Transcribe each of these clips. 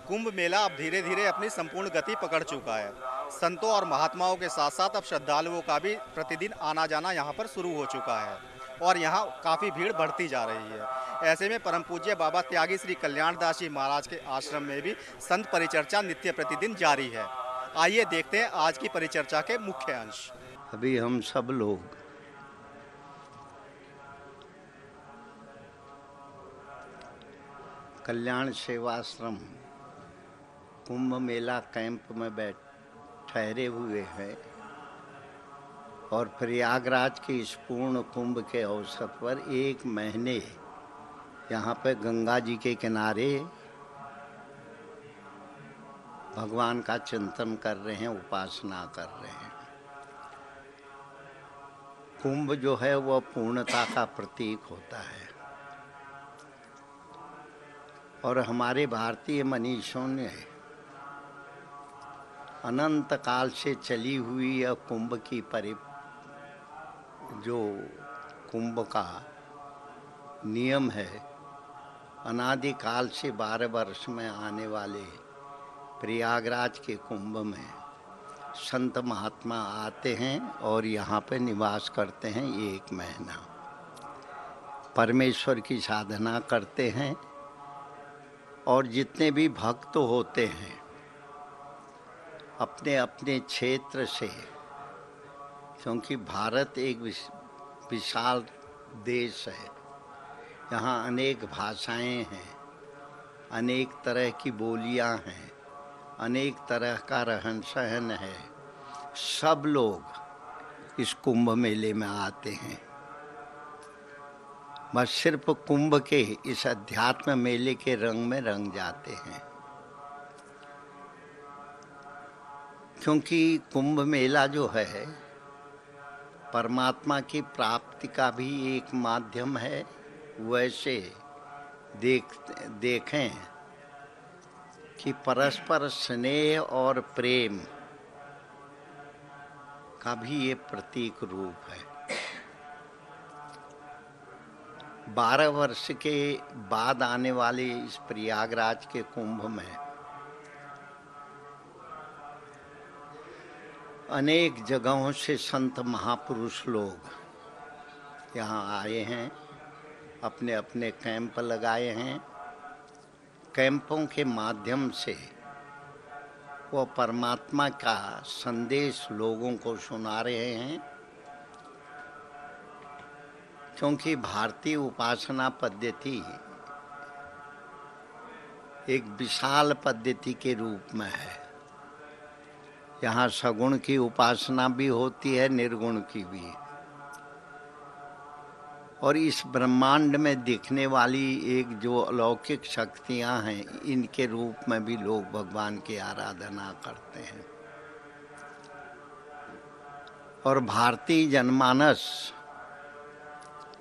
कुंभ मेला अब धीरे धीरे अपनी संपूर्ण गति पकड़ चुका है। संतों और महात्माओं के साथ साथ अब श्रद्धालुओं का भी प्रतिदिन आना जाना यहाँ पर शुरू हो चुका है और यहाँ काफ़ी भीड़ बढ़ती जा रही है। ऐसे में परम पूज्य बाबा त्यागी श्री कल्याणदास जी महाराज के आश्रम में भी संत परिचर्चा नित्य प्रतिदिन जारी है। आइए देखते हैं आज की परिचर्चा के मुख्य अंश। अभी हम सब लोग कल्याण सेवाश्रम कुंभ मेला कैंप में ठहरे हुए हैं और प्रयागराज के इस पूर्ण कुंभ के अवसर पर एक महीने यहाँ पे गंगा जी के किनारे भगवान का चिंतन कर रहे हैं, उपासना कर रहे हैं। कुंभ जो है वह पूर्णता का प्रतीक होता है और हमारे भारतीय मनीषियों ने अनंत काल से चली हुई यह कुंभ की जो कुंभ का नियम है, अनादि काल से 12 वर्ष में आने वाले प्रयागराज के कुंभ में संत महात्मा आते हैं और यहाँ पे निवास करते हैं। 1 महीना परमेश्वर की साधना करते हैं और जितने भी भक्त होते हैं अपने अपने क्षेत्र से, क्योंकि भारत एक विशाल देश है, यहाँ अनेक भाषाएं हैं, अनेक तरह की बोलियां हैं, अनेक तरह का रहन सहन है। सब लोग इस कुंभ मेले में आते हैं। बस सिर्फ कुंभ के इस अध्यात्म मेले के रंग में रंग जाते हैं, क्योंकि कुंभ मेला जो है परमात्मा की प्राप्ति का भी एक माध्यम है। वैसे देखें कि परस्पर स्नेह और प्रेम का भी ये प्रतीक रूप है। 12 वर्ष के बाद आने वाले इस प्रयागराज के कुंभ में अनेक जगहों से संत महापुरुष लोग यहाँ आए हैं, अपने अपने कैंप लगाए हैं। कैंपों के माध्यम से वो परमात्मा का संदेश लोगों को सुना रहे हैं, क्योंकि भारतीय उपासना पद्धति एक विशाल पद्धति के रूप में है। यहाँ सगुण की उपासना भी होती है, निर्गुण की भी, और इस ब्रह्मांड में दिखने वाली एक जो अलौकिक शक्तियाँ हैं, इनके रूप में भी लोग भगवान की आराधना करते हैं। और भारतीय जनमानस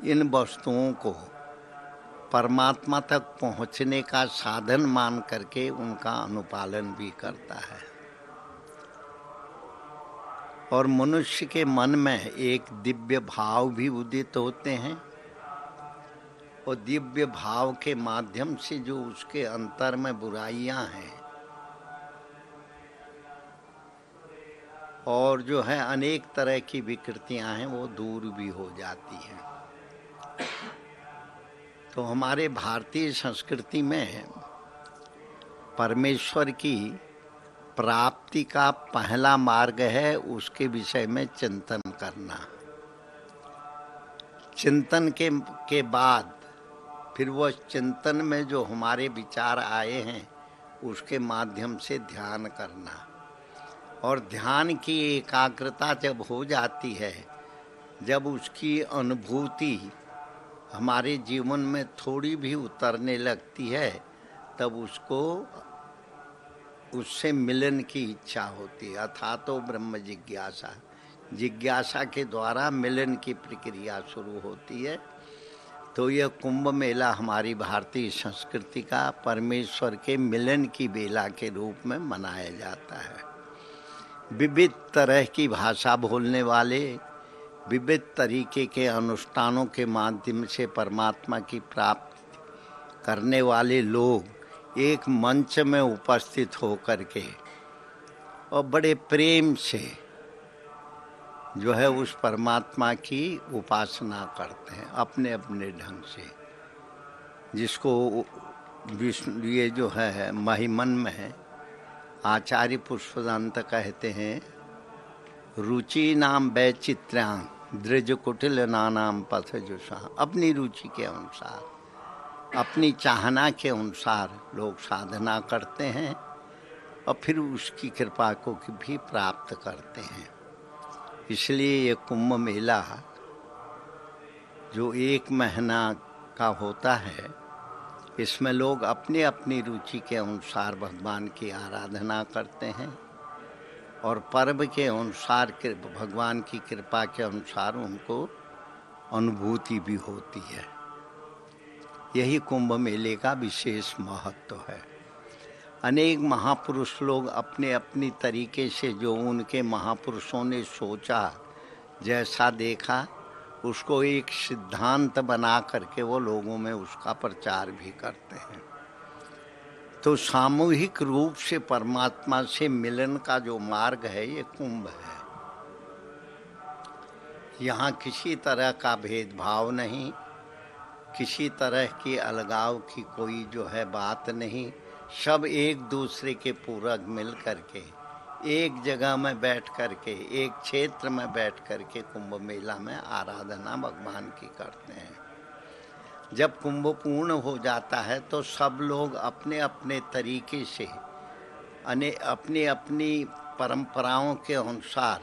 इन वस्तुओं को परमात्मा तक पहुँचने का साधन मान करके उनका अनुपालन भी करता है। और मनुष्य के मन में एक दिव्य भाव भी उदित होते हैं और दिव्य भाव के माध्यम से जो उसके अंतर में बुराइयां हैं और जो है अनेक तरह की विकृतियां हैं, वो दूर भी हो जाती हैं। तो हमारे भारतीय संस्कृति में परमेश्वर की प्राप्ति का पहला मार्ग है उसके विषय में चिंतन करना। चिंतन के बाद फिर वो चिंतन में जो हमारे विचार आए हैं उसके माध्यम से ध्यान करना। और ध्यान की एकाग्रता जब हो जाती है, जब उसकी अनुभूति हमारे जीवन में थोड़ी भी उतरने लगती है, तब उससे मिलन की इच्छा होती है। अथातो ब्रह्म जिज्ञासा, जिज्ञासा के द्वारा मिलन की प्रक्रिया शुरू होती है। तो यह कुंभ मेला हमारी भारतीय संस्कृति का परमेश्वर के मिलन की बेला के रूप में मनाया जाता है। विविध तरह की भाषा बोलने वाले, विविध तरीके के अनुष्ठानों के माध्यम से परमात्मा की प्राप्ति करने वाले लोग एक मंच में उपस्थित होकर के और बड़े प्रेम से जो है उस परमात्मा की उपासना करते हैं अपने अपने ढंग से, जिसको विष्णु ये जो है महिमन में आचार्य पुष्पदंत कहते हैं, रुचि नाम वैचित्र्यां द्रज कुटिल नानाम पथ जुषा। अपनी रुचि के अनुसार, अपनी चाहना के अनुसार लोग साधना करते हैं और फिर उसकी कृपा को भी प्राप्त करते हैं। इसलिए ये कुंभ मेला जो 1 महीना का होता है, इसमें लोग अपनी अपनी रुचि के अनुसार भगवान की आराधना करते हैं और पर्व के अनुसार भगवान की कृपा के अनुसार उनको अनुभूति भी होती है। यही कुंभ मेले का विशेष महत्व है। अनेक महापुरुष लोग अपने अपनी तरीके से जो उनके महापुरुषों ने सोचा, जैसा देखा, उसको एक सिद्धांत बना करके वो लोगों में उसका प्रचार भी करते हैं। तो सामूहिक रूप से परमात्मा से मिलन का जो मार्ग है ये कुंभ है। यहाँ किसी तरह का भेदभाव नहीं, किसी तरह की अलगाव की कोई जो है बात नहीं। सब एक दूसरे के पूरक मिल करके एक जगह में बैठ करके, एक क्षेत्र में बैठ करके कुंभ मेला में आराधना भगवान की करते हैं। जब कुंभ पूर्ण हो जाता है तो सब लोग अपने अपने तरीके से अपनी अपनी परंपराओं के अनुसार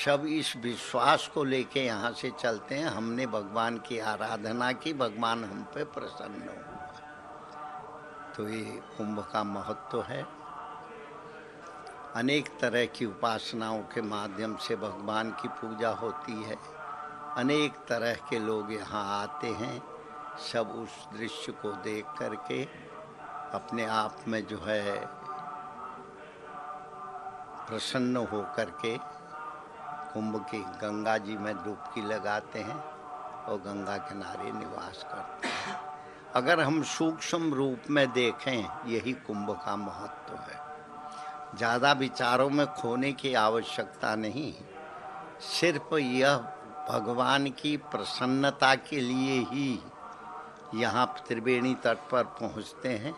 सब इस विश्वास को लेके यहाँ से चलते हैं, हमने भगवान की आराधना की, भगवान हम पे प्रसन्न हुआ। तो ये कुंभ का महत्व है। अनेक तरह की उपासनाओं के माध्यम से भगवान की पूजा होती है। अनेक तरह के लोग यहाँ आते हैं, सब उस दृश्य को देख करके अपने आप में जो है प्रसन्न हो करके कुंभ की गंगा जी में डुबकी लगाते हैं और गंगा किनारे निवास करते हैं। अगर हम सूक्ष्म रूप में देखें, यही कुंभ का महत्व है। ज़्यादा विचारों में खोने की आवश्यकता नहीं, सिर्फ यह भगवान की प्रसन्नता के लिए ही यहाँ त्रिवेणी तट पर पहुँचते हैं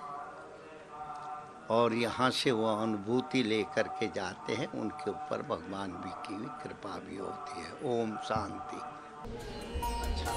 और यहाँ से वो अनुभूति लेकर के जाते हैं। उनके ऊपर भगवान भी की कृपा भी होती है। ओम शांति। अच्छा,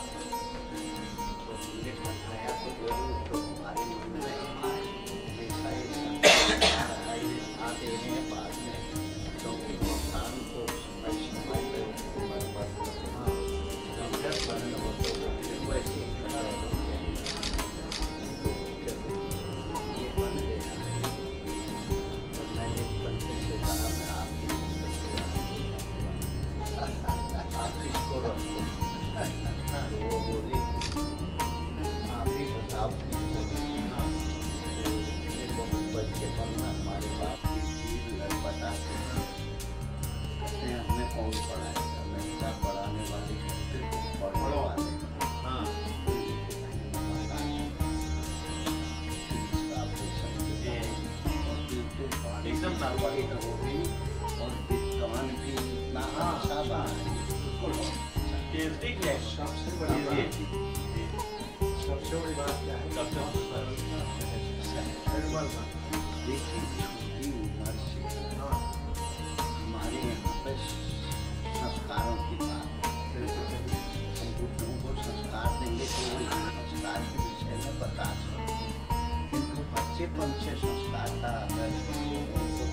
सबसे बड़ी बात क्या है? देखिए, छोटी उम्र से हमारे यहाँ पे संस्कारों की बात, हम बुद्धों को संस्कार देंगे तो वो संस्कार के विषय में बता सकते, किंतु बच्चेपन से संस्कार का अगर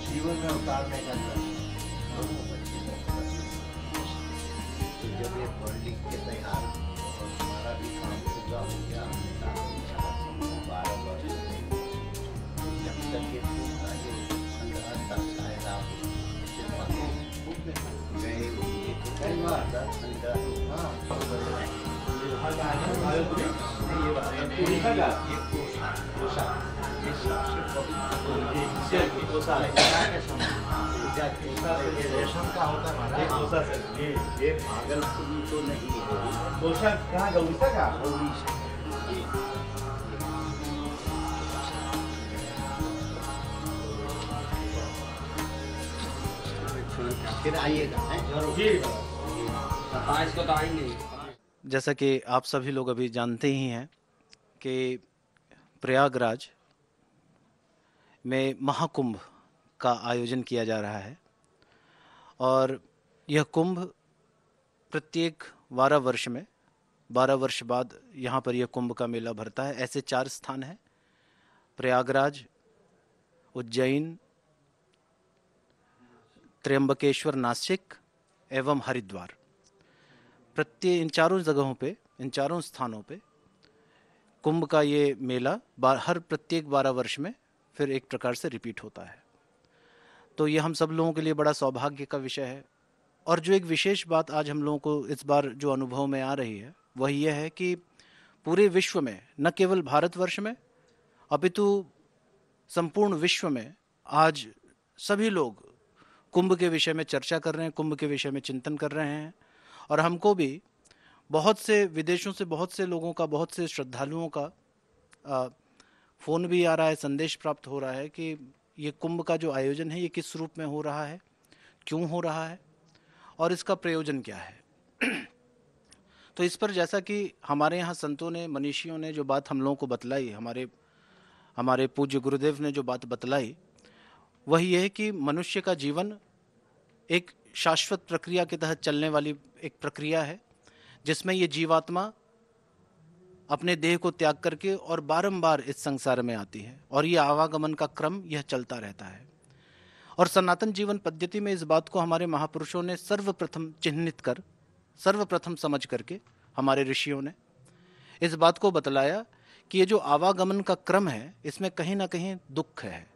जीवन में उतारने का तो वो बच्चे तो जब ये पढ़ लिख के तैयार और हमारा भी काम पूरा हो गया, हमने कहा 12 वर्ष जब तक ये पूरा ये संग्रह का शायरा गए होंगे तो कई बार संग्रह रेशम का होता है महाराज। ये भागलपुरी तो नहीं है। पोशाक कहाँ गौरीसा का? उड़ीसा। फिर आइएगा हैं? जी 27 को तो आएंगे। जैसा कि आप सभी लोग अभी जानते ही हैं कि प्रयागराज में महाकुंभ का आयोजन किया जा रहा है और यह कुंभ प्रत्येक 12 वर्ष में 12 वर्ष बाद यहाँ पर यह कुंभ का मेला भरता है। ऐसे 4 स्थान हैं, प्रयागराज, उज्जैन, त्र्यंबकेश्वर, नासिक एवं हरिद्वार। प्रत्येक इन चारों जगहों पे, इन चारों स्थानों पे कुंभ का ये मेला हर प्रत्येक 12 वर्ष में फिर एक प्रकार से रिपीट होता है। तो ये हम सब लोगों के लिए बड़ा सौभाग्य का विषय है। और जो एक विशेष बात आज हम लोगों को इस बार जो अनुभव में आ रही है वह यह है कि पूरे विश्व में, न केवल भारतवर्ष में अपितु संपूर्ण विश्व में आज सभी लोग कुंभ के विषय में चर्चा कर रहे हैं, कुंभ के विषय में चिंतन कर रहे हैं। और हमको भी बहुत से विदेशों से बहुत से लोगों का, बहुत से श्रद्धालुओं का फ़ोन भी आ रहा है, संदेश प्राप्त हो रहा है कि ये कुंभ का जो आयोजन है ये किस रूप में हो रहा है, क्यों हो रहा है और इसका प्रयोजन क्या है। तो इस पर जैसा कि हमारे यहाँ संतों ने, मनीषियों ने जो बात हम लोगों को बतलाई, हमारे पूज्य गुरुदेव ने जो बात बतलाई, वही ये है कि मनुष्य का जीवन एक शाश्वत प्रक्रिया के तहत चलने वाली एक प्रक्रिया है, जिसमें ये जीवात्मा अपने देह को त्याग करके और बारंबार इस संसार में आती है और ये आवागमन का क्रम यह चलता रहता है। और सनातन जीवन पद्धति में इस बात को हमारे महापुरुषों ने सर्वप्रथम चिन्हित कर, सर्वप्रथम समझ करके हमारे ऋषियों ने इस बात को बतलाया कि ये जो आवागमन का क्रम है इसमें कहीं ना कहीं दुख है,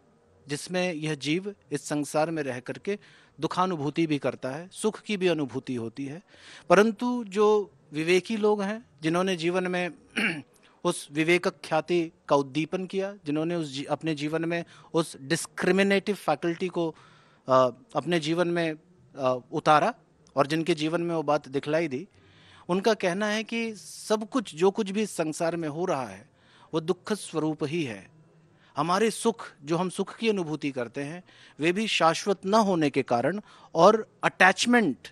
जिसमें यह जीव इस संसार में रह करके दुखानुभूति भी करता है, सुख की भी अनुभूति होती है। परंतु जो विवेकी लोग हैं, जिन्होंने जीवन में उस विवेक ख्याति का उद्दीपन किया, जिन्होंने अपने जीवन में उस डिस्क्रिमिनेटिव फैकल्टी को अपने जीवन में उतारा और जिनके जीवन में वो बात दिखलाई दी, उनका कहना है कि सब कुछ, जो कुछ भी संसार में हो रहा है वो दुख स्वरूप ही है। हमारे सुख, जो हम सुख की अनुभूति करते हैं, वे भी शाश्वत न होने के कारण और अटैचमेंट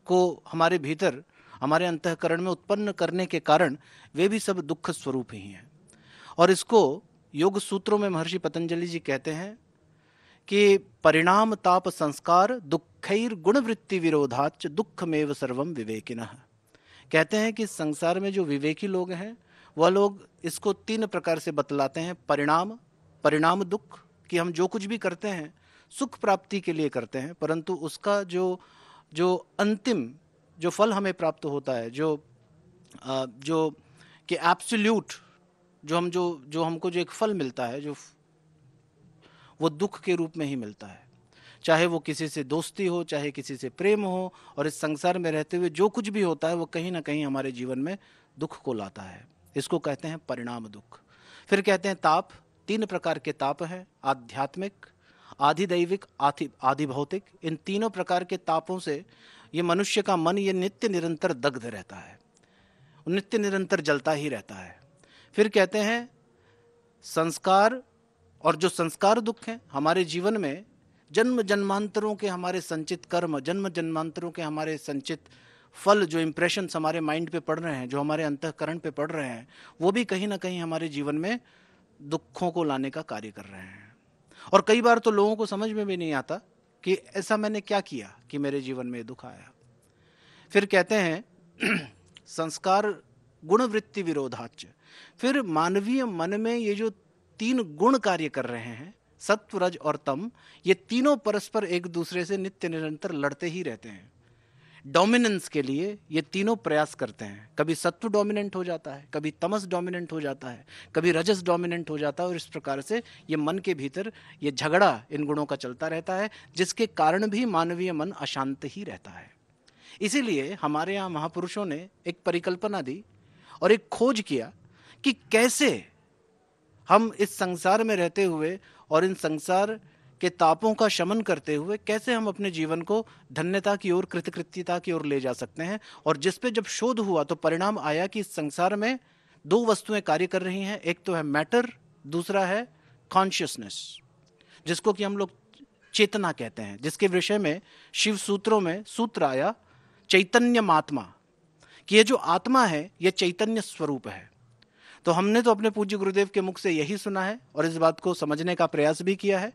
को हमारे भीतर, हमारे अंतःकरण में उत्पन्न करने के कारण वे भी सब दुख स्वरूप ही हैं। और इसको योग सूत्रों में महर्षि पतंजलि जी कहते हैं कि परिणाम ताप संस्कार दुखैर गुणवृत्ति विरोधाच दुखमेव सर्वम विवेकिनः। कहते हैं कि संसार में जो विवेकी लोग हैं वह लोग इसको 3 प्रकार से बतलाते हैं। परिणाम दुख, कि हम जो कुछ भी करते हैं सुख प्राप्ति के लिए करते हैं, परंतु उसका जो अंतिम जो फल हमें प्राप्त होता है, जो कि एब्सोल्यूट जो हमको जो एक फल मिलता है, जो वो दुख के रूप में ही मिलता है। चाहे वो किसी से दोस्ती हो, चाहे किसी से प्रेम हो, और इस संसार में रहते हुए जो कुछ भी होता है वो कहीं ना कहीं हमारे जीवन में दुख को लाता है। इसको कहते हैं परिणाम दुख। फिर कहते हैं ताप। 3 प्रकार के ताप हैं, आध्यात्मिक, आधिदैविक, आधिभौतिक। इन तीनों प्रकार के तापों से ये मनुष्य का मन ये नित्य निरंतर दग्ध रहता है, नित्य निरंतर जलता ही रहता है। फिर कहते हैं संस्कार, और जो संस्कार दुख हैं हमारे जीवन में जन्म जन्मांतरों के हमारे संचित कर्म, जन्म जन्मांतरों के हमारे संचित फल, जो इम्प्रेशंस हमारे माइंड पे पड़ रहे हैं, जो हमारे अंतःकरण पे पड़ रहे हैं, वो भी कहीं ना कहीं हमारे जीवन में दुखों को लाने का कार्य कर रहे हैं। और कई बार तो लोगों को समझ में भी नहीं आता कि ऐसा मैंने क्या किया कि मेरे जीवन में दुख आया। फिर कहते हैं संस्कार गुणवृत्ति विरोधाच। फिर मानवीय मन में ये जो 3 गुण कार्य कर रहे हैं, सत्व, रज और तम, ये तीनों परस्पर एक दूसरे से नित्य निरंतर लड़ते ही रहते हैं। डोमिनेंस के लिए ये तीनों प्रयास करते हैं। कभी सत्व डोमिनेंट हो जाता है, कभी तमस डोमिनेंट हो जाता है, कभी रजस डोमिनेंट हो जाता है, और इस प्रकार से ये मन के भीतर ये झगड़ा इन गुणों का चलता रहता है, जिसके कारण भी मानवीय मन अशांत ही रहता है। इसीलिए हमारे यहाँ महापुरुषों ने एक परिकल्पना दी और एक खोज किया कि कैसे हम इस संसार में रहते हुए और इन संसार के तापों का शमन करते हुए कैसे हम अपने जीवन को धन्यता की ओर, कृतकृत्यता की ओर ले जा सकते हैं। और जिस पे जब शोध हुआ तो परिणाम आया कि इस संसार में 2 वस्तुएं कार्य कर रही हैं। एक तो है मैटर, दूसरा है कॉन्शियसनेस, जिसको कि हम लोग चेतना कहते हैं, जिसके विषय में शिव सूत्रों में सूत्र आया चैतन्य महात्मा, कि ये जो आत्मा है यह चैतन्य स्वरूप है। तो हमने तो अपने पूज्य गुरुदेव के मुख से यही सुना है और इस बात को समझने का प्रयास भी किया है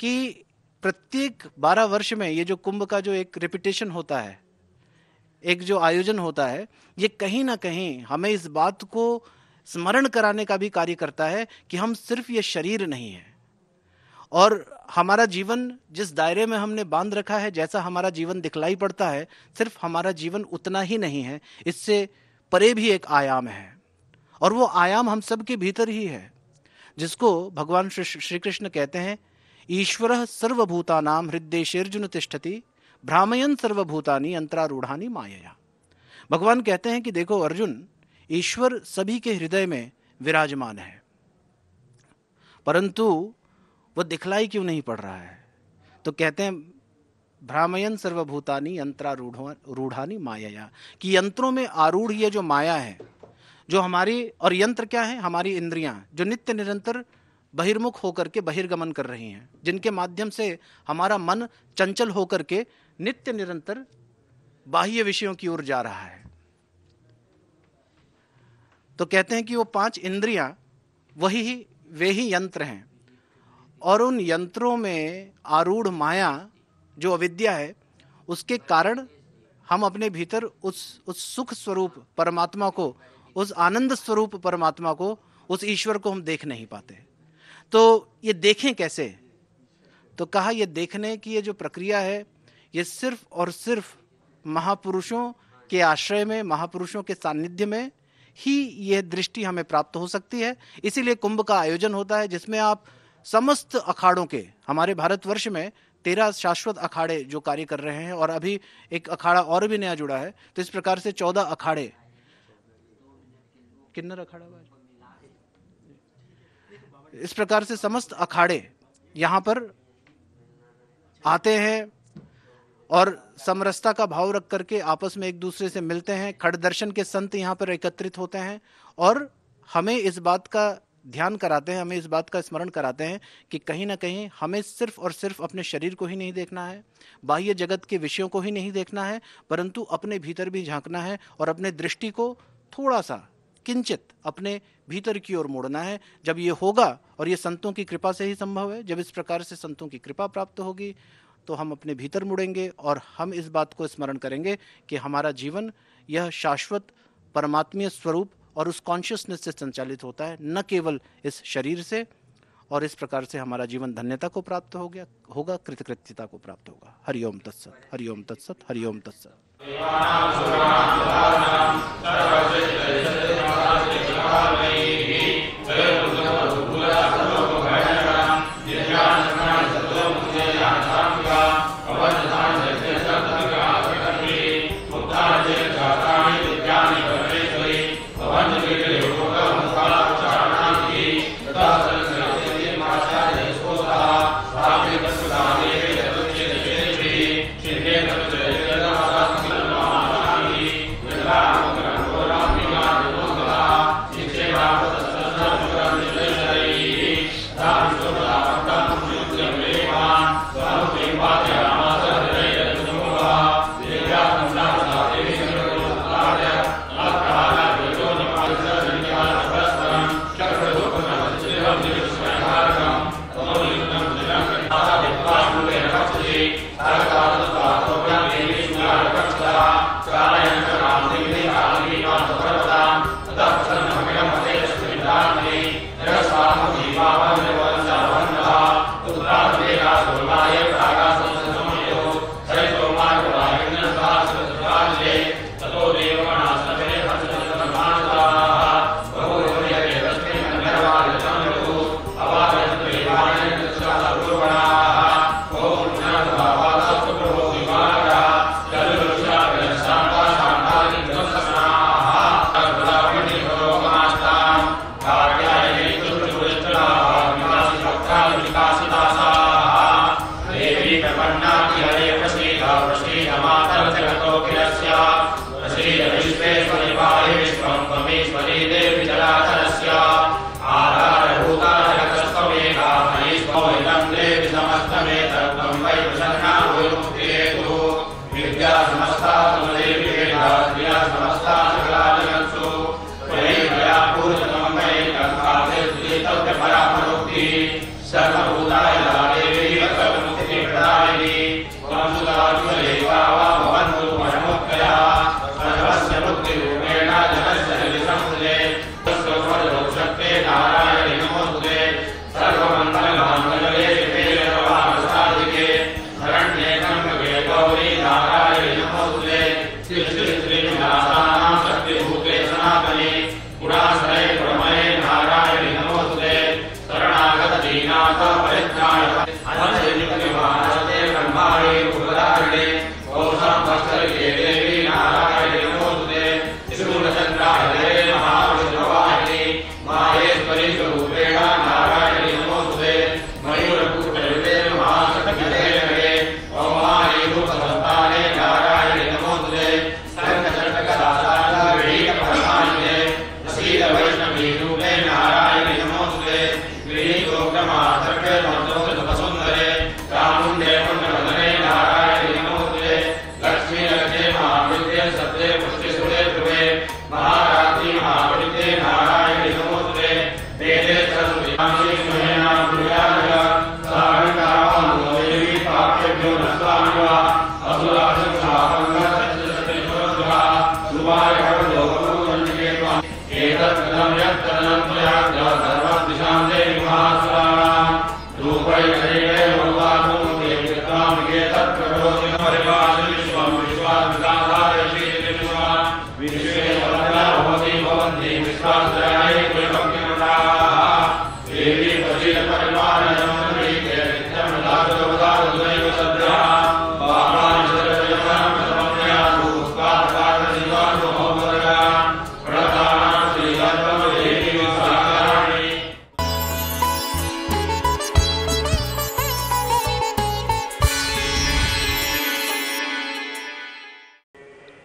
कि प्रत्येक 12 वर्ष में ये जो कुंभ का जो एक रिपीटेशन होता है, एक जो आयोजन होता है, ये कहीं ना कहीं हमें इस बात को स्मरण कराने का भी कार्य करता है कि हम सिर्फ ये शरीर नहीं है और हमारा जीवन जिस दायरे में हमने बांध रखा है, जैसा हमारा जीवन दिखलाई पड़ता है, सिर्फ हमारा जीवन उतना ही नहीं है, इससे परे भी एक आयाम है और वो आयाम हम सब के भीतर ही है, जिसको भगवान श्री कृष्ण कहते हैं ईश्वरः सर्वभूतानां हृद्देशेर्जुन तिष्ठति भ्रामयन् सर्वभूतानि यंत्रारूढ़ानि मायया। भगवान कहते हैं कि देखो अर्जुन, ईश्वर सभी के हृदय में विराजमान है, परंतु वो दिखलाई क्यों नहीं पड़ रहा है? तो कहते हैं भ्रामयन् सर्वभूतानि यंत्रारूढ़ानि मायया, कि यंत्रों में आरूढ़ ये जो माया है, जो हमारी, और यंत्र क्या है? हमारी इंद्रियां, जो नित्य निरंतर बहिर्मुख होकर के बहिर्गमन कर रही हैं, जिनके माध्यम से हमारा मन चंचल होकर के नित्य निरंतर बाह्य विषयों की ओर जा रहा है। तो कहते हैं कि वो 5 इंद्रियां वे ही यंत्र हैं और उन यंत्रों में आरूढ़ माया जो अविद्या है, उसके कारण हम अपने भीतर उस सुख स्वरूप परमात्मा को, उस आनंद स्वरूप परमात्मा को, उस ईश्वर को हम देख नहीं पाते। तो ये देखें कैसे? तो कहा ये देखने की ये जो प्रक्रिया है, ये सिर्फ और सिर्फ महापुरुषों के आश्रय में, महापुरुषों के सानिध्य में ही यह दृष्टि हमें प्राप्त हो सकती है। इसीलिए कुंभ का आयोजन होता है, जिसमें आप समस्त अखाड़ों के, हमारे भारतवर्ष में 13 शाश्वत अखाड़े जो कार्य कर रहे हैं और अभी एक अखाड़ा और भी नया जुड़ा है, तो इस प्रकार से 14 अखाड़े, किन्नर अखाड़ा, इस प्रकार से समस्त अखाड़े यहाँ पर आते हैं और समरसता का भाव रख करके आपस में एक दूसरे से मिलते हैं। खड़ दर्शन के संत यहाँ पर एकत्रित होते हैं और हमें इस बात का ध्यान कराते हैं, हमें इस बात का स्मरण कराते हैं कि कहीं ना कहीं हमें सिर्फ और सिर्फ अपने शरीर को ही नहीं देखना है, बाह्य जगत के विषयों को ही नहीं देखना है, परंतु अपने भीतर भी झांकना है और अपने दृष्टि को थोड़ा सा किंचित अपने भीतर की ओर मोड़ना है। जब ये होगा, और ये संतों की कृपा से ही संभव है, जब इस प्रकार से संतों की कृपा प्राप्त होगी तो हम अपने भीतर मुड़ेंगे और हम इस बात को स्मरण करेंगे कि हमारा जीवन यह शाश्वत परमात्मीय स्वरूप और उस कॉन्शियसनेस से संचालित होता है, न केवल इस शरीर से। और इस प्रकार से हमारा जीवन धन्यता को प्राप्त होगा, कृतकृत्यता को प्राप्त होगा। हरिओम तत्सत, हरिओम तत्सत, हरिओम तत्सत।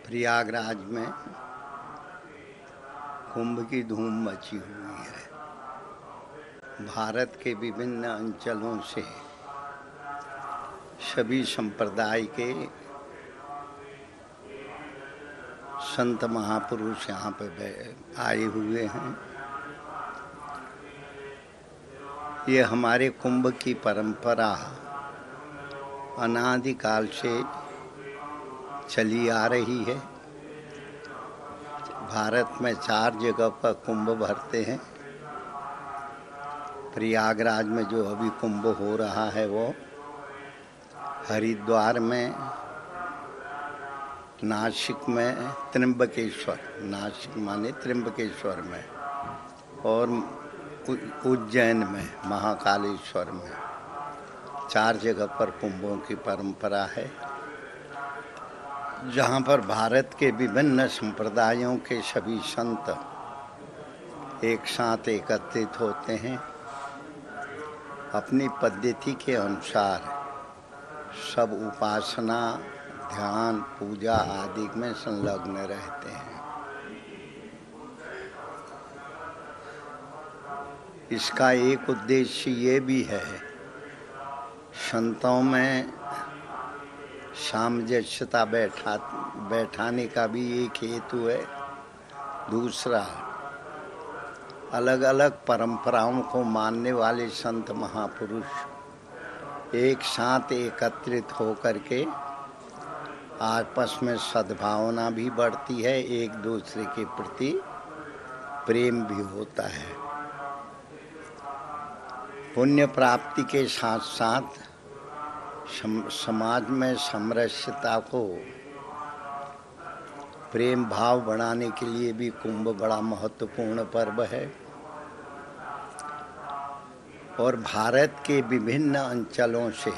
प्रयागराज में कुंभ की धूम मची हुई है। भारत के विभिन्न अंचलों से सभी संप्रदाय के संत महापुरुष यहाँ पे आए हुए हैं। ये हमारे कुंभ की परंपरा अनादिकाल से चली आ रही है। भारत में 4 जगह पर कुंभ भरते हैं। प्रयागराज में जो अभी कुंभ हो रहा है वो हरिद्वार में, नासिक में त्र्यंबकेश्वर, नासिक माने त्र्यंबकेश्वर में, और उज्जैन में महाकालेश्वर में 4 जगह पर कुंभों की परंपरा है, जहाँ पर भारत के विभिन्न संप्रदायों के सभी संत एक साथ एकत्रित होते हैं। अपनी पद्धति के अनुसार सब उपासना, ध्यान, पूजा आदि में संलग्न रहते हैं। इसका एक उद्देश्य ये भी है, संतों में सामंजस्यता बैठाने का भी एक हेतु है। दूसरा, अलग अलग परंपराओं को मानने वाले संत महापुरुष एक साथ एकत्रित होकर के आपस में सद्भावना भी बढ़ती है, एक दूसरे के प्रति प्रेम भी होता है। पुण्य प्राप्ति के साथ साथ समाज में समरसता को, प्रेम भाव बढ़ाने के लिए भी कुंभ बड़ा महत्वपूर्ण पर्व है। और भारत के विभिन्न अंचलों से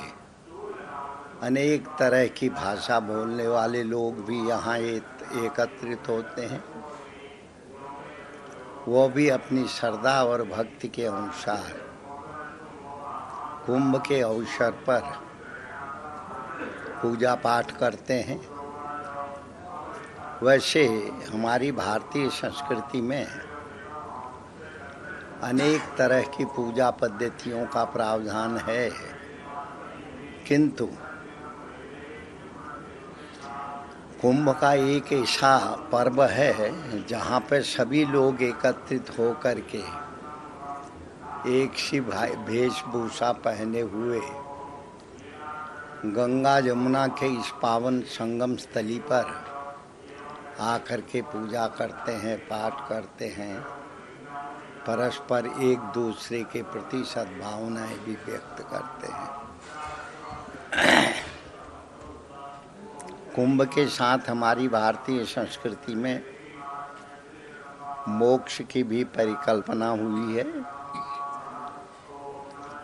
अनेक तरह की भाषा बोलने वाले लोग भी यहाँ एकत्रित होते हैं। वो भी अपनी श्रद्धा और भक्ति के अनुसार कुंभ के अवसर पर पूजा पाठ करते हैं। वैसे हमारी भारतीय संस्कृति में अनेक तरह की पूजा पद्धतियों का प्रावधान है, किंतु कुंभ का एक ऐसा पर्व है जहाँ पे सभी लोग एकत्रित होकर के एक सी वेशभूषा पहने हुए गंगा जमुना के इस पावन संगम स्थली पर आकर के पूजा करते हैं, पाठ करते हैं, परस्पर एक दूसरे के प्रति सद्भावनाएं भी व्यक्त करते हैं। कुंभ के साथ हमारी भारतीय संस्कृति में मोक्ष की भी परिकल्पना हुई है।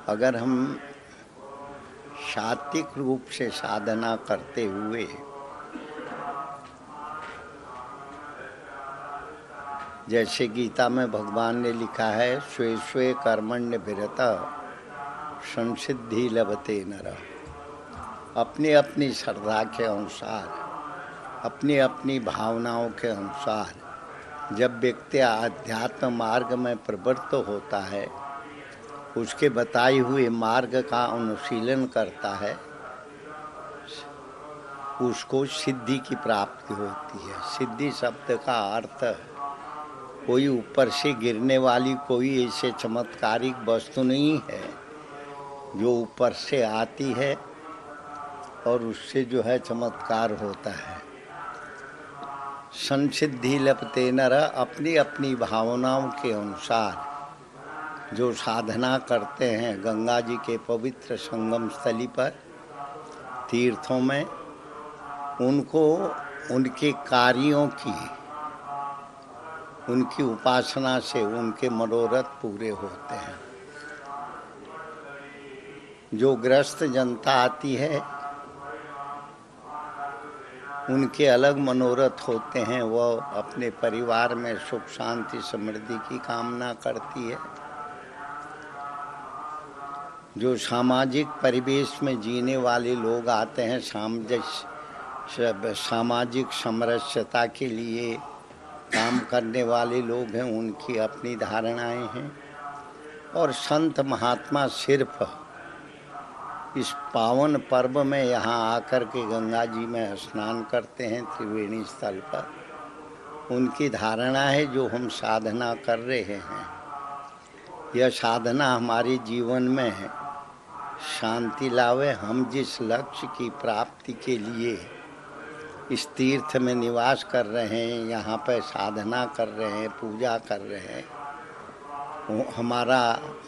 अगर हम सात्विक रूप से साधना करते हुए जैसे गीता में भगवान ने लिखा है, स्वे स्वे कर्मण्य विरत संसिद्धि लभते नरः। अपनी अपनी श्रद्धा के अनुसार, अपनी अपनी भावनाओं के अनुसार जब व्यक्ति आध्यात्म मार्ग में प्रवृत्त होता है, उसके बताए हुए मार्ग का अनुशीलन करता है, उसको सिद्धि की प्राप्ति होती है। सिद्धि शब्द का अर्थ कोई ऊपर से गिरने वाली कोई ऐसे चमत्कारिक वस्तु नहीं है जो ऊपर से आती है और उससे जो है चमत्कार होता है। संसिद्धि लपते नर, अपनी अपनी भावनाओं के अनुसार जो साधना करते हैं गंगा जी के पवित्र संगम स्थली पर, तीर्थों में, उनको उनके कार्यों की, उनकी उपासना से उनके मनोरथ पूरे होते हैं। जो ग्रस्त जनता आती है उनके अलग मनोरथ होते हैं। वह अपने परिवार में सुख शांति समृद्धि की कामना करती है। जो सामाजिक परिवेश में जीने वाले लोग आते हैं, सामाजिक समरसता के लिए काम करने वाले लोग हैं, उनकी अपनी धारणाएं हैं। और संत महात्मा सिर्फ इस पावन पर्व में यहाँ आकर के गंगा जी में स्नान करते हैं त्रिवेणी स्थल पर। उनकी धारणा है जो हम साधना कर रहे हैं, यह साधना हमारे जीवन में शांति लावे। हम जिस लक्ष्य की प्राप्ति के लिए इस तीर्थ में निवास कर रहे हैं, यहाँ पर साधना कर रहे हैं, पूजा कर रहे हैं, वो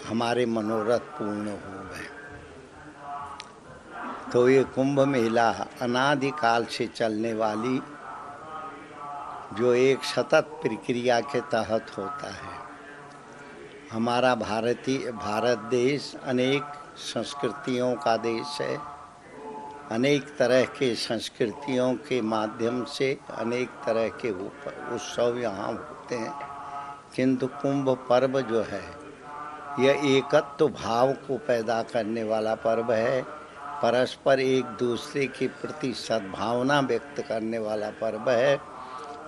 हमारे मनोरथ पूर्ण हो गए। तो ये कुंभ मेला अनादिकाल से चलने वाली जो एक सतत प्रक्रिया के तहत होता है। हमारा भारत देश अनेक संस्कृतियों का देश है। अनेक तरह के संस्कृतियों के माध्यम से अनेक तरह के उत्सव यहाँ होते हैं, किंतु कुंभ पर्व जो है यह एकत्व भाव को पैदा करने वाला पर्व है। परस्पर एक दूसरे के प्रति सद्भावना व्यक्त करने वाला पर्व है।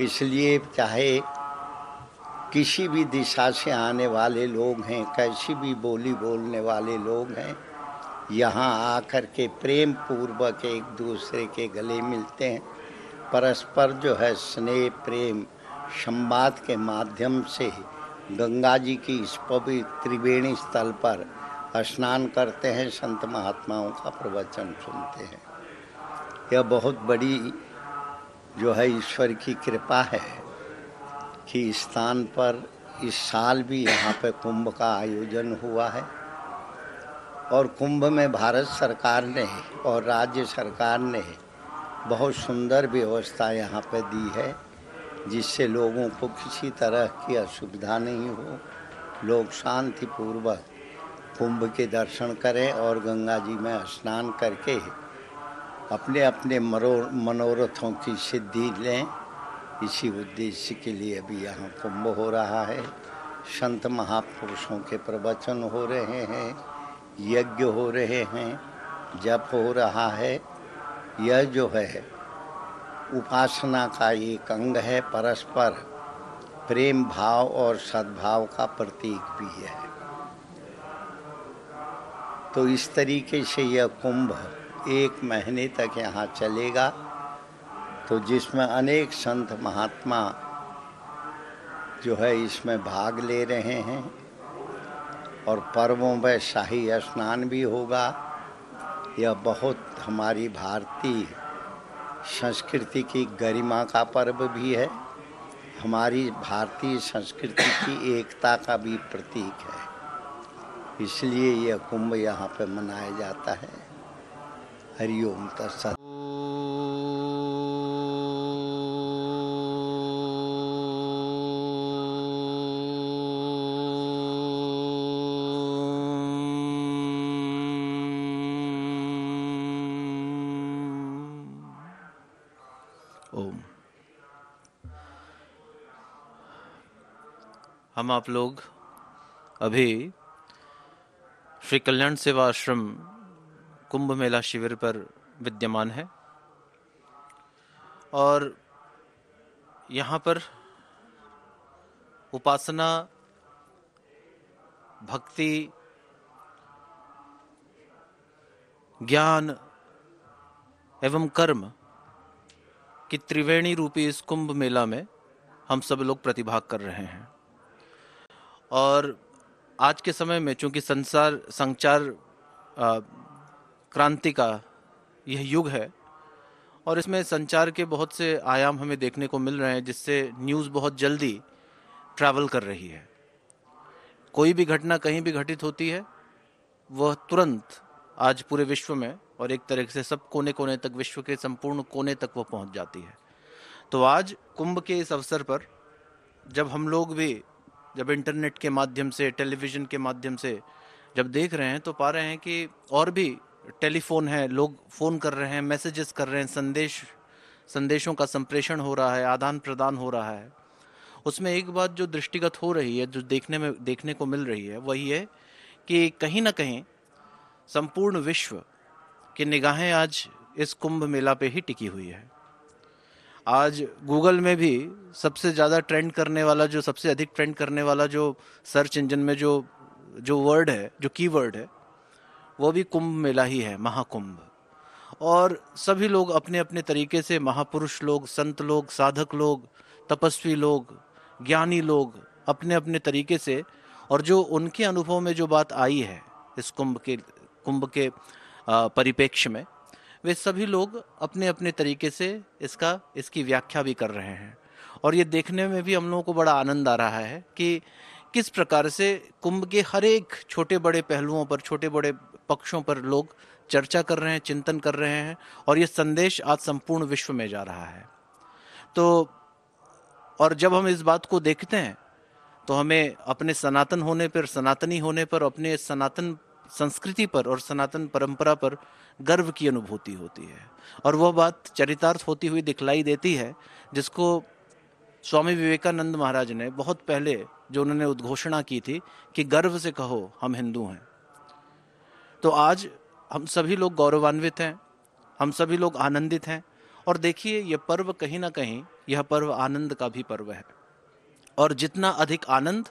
इसलिए चाहे किसी भी दिशा से आने वाले लोग हैं, कैसी भी बोली बोलने वाले लोग हैं, यहाँ आकर के प्रेम पूर्वक एक दूसरे के गले मिलते हैं। परस्पर जो है स्नेह प्रेम संवाद के माध्यम से गंगा जी की इस पवित्र त्रिवेणी स्थल पर स्नान करते हैं, संत महात्माओं का प्रवचन सुनते हैं। यह बहुत बड़ी जो है ईश्वर की कृपा है कि इस स्थान पर इस साल भी यहाँ पे कुंभ का आयोजन हुआ है। और कुंभ में भारत सरकार ने और राज्य सरकार ने बहुत सुंदर व्यवस्था यहाँ पे दी है, जिससे लोगों को किसी तरह की असुविधा नहीं हो। लोग शांतिपूर्वक कुंभ के दर्शन करें और गंगा जी में स्नान करके अपने अपने मनोरथों की सिद्धि लें। इसी उद्देश्य के लिए अभी यहाँ कुंभ हो रहा है। संत महापुरुषों के प्रवचन हो रहे हैं, यज्ञ हो रहे हैं, जप हो रहा है। यह जो है उपासना का एक अंग है, परस्पर प्रेम भाव और सद्भाव का प्रतीक भी है। तो इस तरीके से यह कुंभ 1 महीने तक यहाँ चलेगा, तो जिसमें अनेक संत महात्मा जो है इसमें भाग ले रहे हैं। और पर्वों में शाही स्नान भी होगा। यह बहुत हमारी भारतीय संस्कृति की गरिमा का पर्व भी है, हमारी भारतीय संस्कृति की एकता का भी प्रतीक है। इसलिए यह कुंभ यहाँ पे मनाया जाता है। हरिओम तत्सत। ओम। हम आप लोग अभी श्री कल्याण सेवा आश्रम कुंभ मेला शिविर पर विद्यमान है और यहाँ पर उपासना, भक्ति, ज्ञान एवं कर्म कि त्रिवेणी रूपी इस कुंभ मेला में हम सब लोग प्रतिभाग कर रहे हैं। और आज के समय में चूंकि संचार क्रांति का यह युग है और इसमें संचार के बहुत से आयाम हमें देखने को मिल रहे हैं, जिससे न्यूज़ बहुत जल्दी ट्रैवल कर रही है। कोई भी घटना कहीं भी घटित होती है, वह तुरंत आज पूरे विश्व में और एक तरह से सब कोने कोने तक, विश्व के संपूर्ण कोने तक वो पहुंच जाती है। तो आज कुंभ के इस अवसर पर जब हम लोग भी जब इंटरनेट के माध्यम से, टेलीविज़न के माध्यम से जब देख रहे हैं, तो पा रहे हैं कि और भी टेलीफोन है, लोग फ़ोन कर रहे हैं, मैसेजेस कर रहे हैं, संदेशों का संप्रेषण हो रहा है, आदान प्रदान हो रहा है। उसमें एक बात जो दृष्टिगत हो रही है, जो देखने को मिल रही है, वही है कि कहीं ना कहीं संपूर्ण विश्व की निगाहें आज इस कुंभ मेला पे ही टिकी हुई है। आज गूगल में भी सबसे ज़्यादा ट्रेंड करने वाला, जो सबसे अधिक ट्रेंड करने वाला जो सर्च इंजन में जो वर्ड है, जो कीवर्ड है, वो भी कुंभ मेला ही है, महाकुंभ। और सभी लोग अपने अपने तरीके से, महापुरुष लोग, संत लोग, साधक लोग, तपस्वी लोग, ज्ञानी लोग अपने अपने तरीके से, और जो उनके अनुभव में जो बात आई है इस कुंभ के परिप्रेक्ष्य में, वे सभी लोग अपने अपने तरीके से इसकी व्याख्या भी कर रहे हैं। और ये देखने में भी हम लोगों को बड़ा आनंद आ रहा है कि किस प्रकार से कुंभ के हर एक छोटे बड़े पहलुओं पर, छोटे बड़े पक्षों पर लोग चर्चा कर रहे हैं, चिंतन कर रहे हैं, और ये संदेश आज संपूर्ण विश्व में जा रहा है। तो और जब हम इस बात को देखते हैं तो हमें अपने सनातन होने पर, सनातनी होने पर, अपने सनातन संस्कृति पर और सनातन परंपरा पर गर्व की अनुभूति होती है। और वह बात चरितार्थ होती हुई दिखलाई देती है, जिसको स्वामी विवेकानंद महाराज ने बहुत पहले जो उन्होंने उद्घोषणा की थी कि गर्व से कहो हम हिंदू हैं। तो आज हम सभी लोग गौरवान्वित हैं, हम सभी लोग आनंदित हैं। और देखिए, यह पर्व कहीं ना कहीं, यह पर्व आनंद का भी पर्व है। और जितना अधिक आनंद,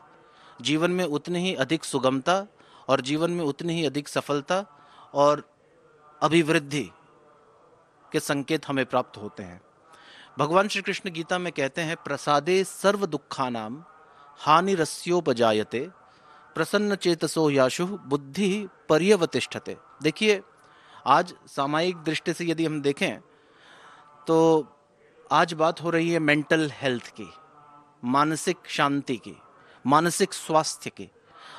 जीवन में उतनी ही अधिक सुगमता, और जीवन में उतनी ही अधिक सफलता और अभिवृद्धि के संकेत हमें प्राप्त होते हैं। भगवान श्री कृष्ण गीता में कहते हैं, प्रसादे सर्व दुखानाम हानिरस्योपजायते प्रसन्न चेतसो याशु बुद्धि पर्यवतिष्ठते। देखिए, आज सामायिक दृष्टि से यदि हम देखें तो आज बात हो रही है मेंटल हेल्थ की, मानसिक शांति की, मानसिक स्वास्थ्य की।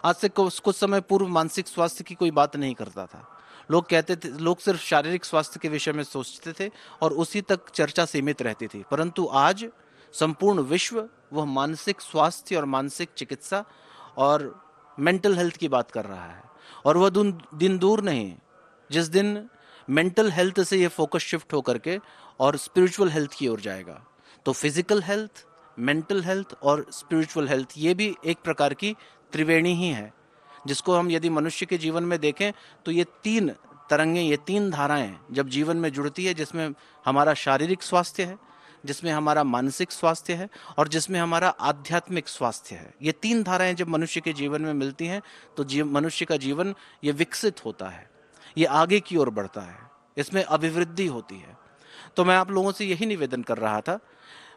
आज से कुछ समय पूर्व मानसिक स्वास्थ्य की कोई बात नहीं करता था। लोग कहते थे, लोग सिर्फ शारीरिक स्वास्थ्य के विषय में सोचते थे और उसी तक चर्चा सीमित रहती थी। परंतु आज संपूर्ण विश्व वह मानसिक स्वास्थ्य और मानसिक चिकित्सा और मेंटल हेल्थ की बात कर रहा है। और वह दिन दूर नहीं जिस दिन मेंटल हेल्थ से ये फोकस शिफ्ट होकर के और स्पिरिचुअल हेल्थ की ओर जाएगा। तो फिजिकल हेल्थ, मेंटल हेल्थ और स्पिरिचुअल हेल्थ, ये भी एक प्रकार की त्रिवेणी ही है, जिसको हम यदि मनुष्य के जीवन में देखें तो ये तीन तरंगें, ये तीन धाराएं जब जीवन में जुड़ती है, जिसमें हमारा शारीरिक स्वास्थ्य है, जिसमें हमारा मानसिक स्वास्थ्य है और जिसमें हमारा आध्यात्मिक स्वास्थ्य है, ये तीन धाराएं जब मनुष्य के जीवन में मिलती हैं तो मनुष्य का जीवन ये विकसित होता है, ये आगे की ओर बढ़ता है, इसमें अभिवृद्धि होती है। तो मैं आप लोगों से यही निवेदन कर रहा था,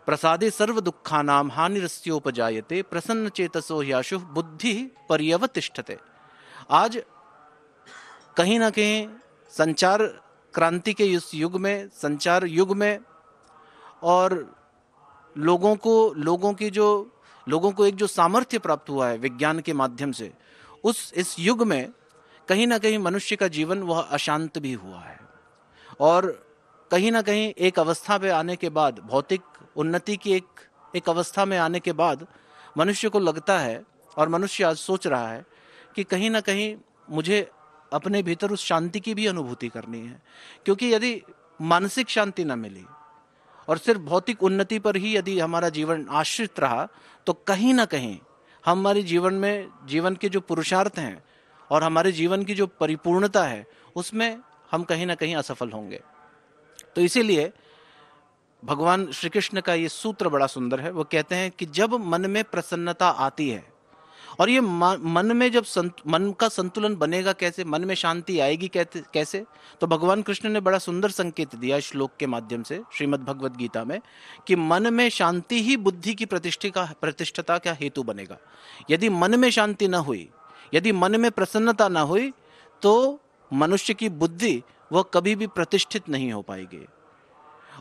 प्रसादे सर्व दुखानाम हानिरस्योपजायते प्रसन्न चेतसो याशु बुद्धि पर्यवतिष्ठते। आज कहीं ना कहीं संचार क्रांति के इस युग में, संचार युग में, और लोगों को एक जो सामर्थ्य प्राप्त हुआ है विज्ञान के माध्यम से, इस युग में कहीं ना कहीं मनुष्य का जीवन वह अशांत भी हुआ है। और कहीं ना कहीं एक अवस्था पे आने के बाद, भौतिक उन्नति की एक अवस्था में आने के बाद मनुष्य को लगता है, और मनुष्य आज सोच रहा है कि कहीं ना कहीं मुझे अपने भीतर उस शांति की भी अनुभूति करनी है। क्योंकि यदि मानसिक शांति न मिली और सिर्फ भौतिक उन्नति पर ही यदि हमारा जीवन आश्रित रहा, तो कहीं ना कहीं हमारे जीवन के जो पुरुषार्थ हैं और हमारे जीवन की जो परिपूर्णता है, उसमें हम कहीं ना कहीं असफल होंगे। तो इसीलिए भगवान श्री कृष्ण का ये सूत्र बड़ा सुंदर है। वो कहते हैं कि जब मन में प्रसन्नता आती है और ये मन में जब मन का संतुलन बनेगा कैसे, मन में शांति आएगी कैसे? तो भगवान कृष्ण ने बड़ा सुंदर संकेत दिया श्लोक के माध्यम से श्रीमद् भगवद गीता में कि मन में शांति ही बुद्धि की प्रतिष्ठता का हेतु बनेगा। यदि मन में शांति न हुई, यदि मन में प्रसन्नता न हुई, तो मनुष्य की बुद्धि वह कभी भी प्रतिष्ठित नहीं हो पाएगी।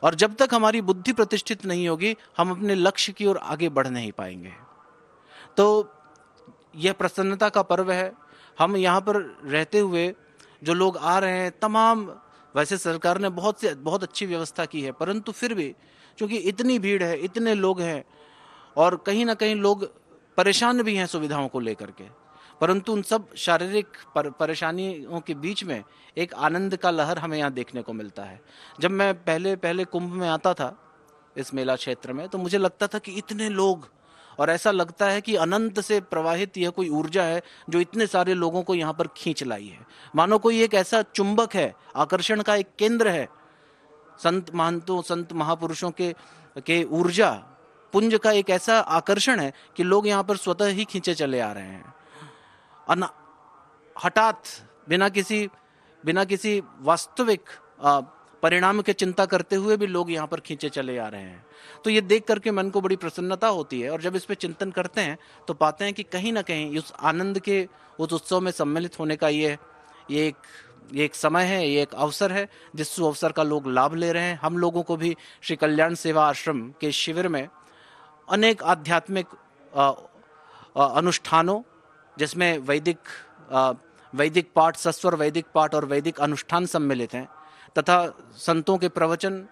और जब तक हमारी बुद्धि प्रतिष्ठित नहीं होगी, हम अपने लक्ष्य की ओर आगे बढ़ नहीं पाएंगे। तो यह प्रसन्नता का पर्व है। हम यहाँ पर रहते हुए जो लोग आ रहे हैं तमाम, वैसे सरकार ने बहुत अच्छी व्यवस्था की है, परंतु फिर भी क्योंकि इतनी भीड़ है, इतने लोग हैं और कहीं ना कहीं लोग परेशान भी हैं सुविधाओं को लेकर के, परंतु उन सब शारीरिक परेशानियों के बीच में एक आनंद का लहर हमें यहाँ देखने को मिलता है। जब मैं पहले कुंभ में आता था इस मेला क्षेत्र में, तो मुझे लगता था कि इतने लोग, और ऐसा लगता है कि अनंत से प्रवाहित यह कोई ऊर्जा है जो इतने सारे लोगों को यहाँ पर खींच लाई है। मानो कोई एक ऐसा चुंबक है, आकर्षण का एक केंद्र है। संत महंतों, संत महापुरुषों के ऊर्जा पुंज का एक ऐसा आकर्षण है कि लोग यहाँ पर स्वतः ही खींचे चले आ रहे हैं। हठात बिना किसी वास्तविक परिणाम की चिंता करते हुए भी लोग यहाँ पर खींचे चले आ रहे हैं। तो ये देख करके मन को बड़ी प्रसन्नता होती है। और जब इस पे चिंतन करते हैं तो पाते हैं कि कहीं ना कहीं उस आनंद के, उस उत्सव में सम्मिलित होने का ये एक समय है, ये एक अवसर है जिस अवसर का लोग लाभ ले रहे हैं। हम लोगों को भी श्री कल्याण सेवा आश्रम के शिविर में अनेक आध्यात्मिक अनुष्ठानों, जिसमें वैदिक पाठ, सस्वर वैदिक पाठ और वैदिक अनुष्ठान सम्मिलित हैं, तथा संतों के प्रवचन,